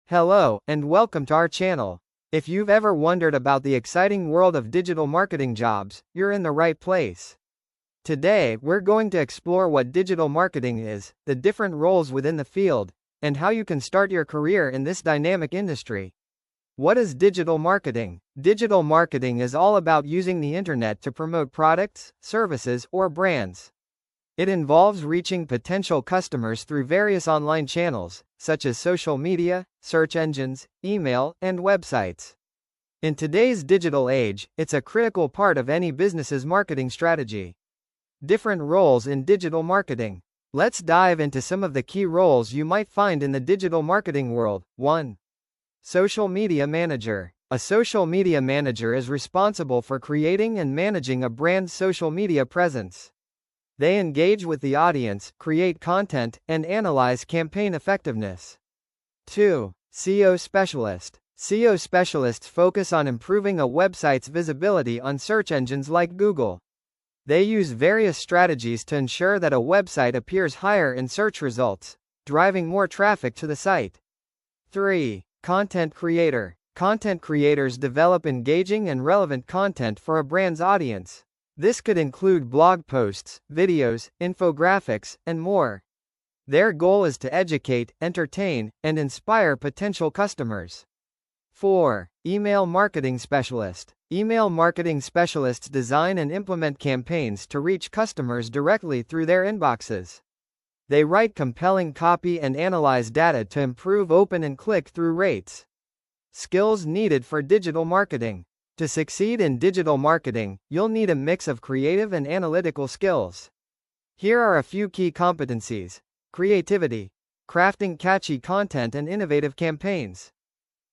Hello, and welcome to our channel. If you've ever wondered about the exciting world of digital marketing jobs, you're in the right place. Today, we're going to explore what digital marketing is, the different roles within the field, and how you can start your career in this dynamic industry. What is digital marketing? Digital marketing is all about using the internet to promote products, services, or brands. It involves reaching potential customers through various online channels, such as social media, search engines, email, and websites. In today's digital age, it's a critical part of any business's marketing strategy. Different roles in digital marketing. Let's dive into some of the key roles you might find in the digital marketing world. 1. Social media manager. A social media manager is responsible for creating and managing a brand's social media presence. They engage with the audience, create content, and analyze campaign effectiveness. 2. SEO specialist. SEO specialists focus on improving a website's visibility on search engines like Google. They use various strategies to ensure that a website appears higher in search results, driving more traffic to the site. 3. Content creator. Content creators develop engaging and relevant content for a brand's audience. This could include blog posts, videos, infographics, and more. Their goal is to educate, entertain, and inspire potential customers. 4. Email marketing specialist. Email marketing specialists design and implement campaigns to reach customers directly through their inboxes. They write compelling copy and analyze data to improve open and click-through rates. Skills needed for digital marketing. To succeed in digital marketing, you'll need a mix of creative and analytical skills. Here are a few key competencies. Creativity. Crafting catchy content and innovative campaigns.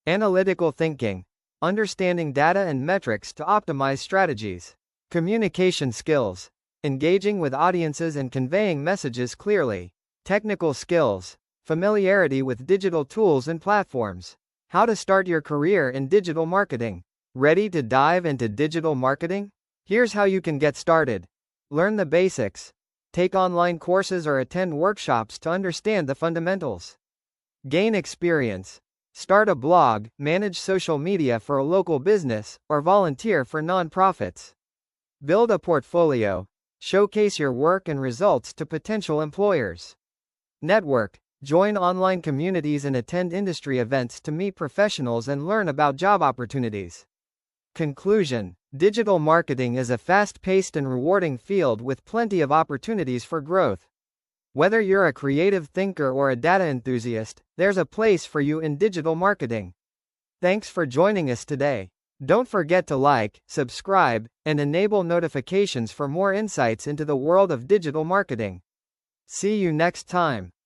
Analytical thinking. Understanding data and metrics to optimize strategies. Communication skills. Engaging with audiences and conveying messages clearly. Technical skills. Familiarity with digital tools and platforms. How to start your career in digital marketing. Ready to dive into digital marketing? Here's how you can get started. Learn the basics. Take online courses or attend workshops to understand the fundamentals. Gain experience. Start a blog, manage social media for a local business, or volunteer for nonprofits. Build a portfolio. Showcase your work and results to potential employers. Network. Join online communities and attend industry events to meet professionals and learn about job opportunities. Conclusion. Digital marketing is a fast-paced and rewarding field with plenty of opportunities for growth. Whether you're a creative thinker or a data enthusiast, there's a place for you in digital marketing. Thanks for joining us today. Don't forget to like, subscribe, and enable notifications for more insights into the world of digital marketing. See you next time.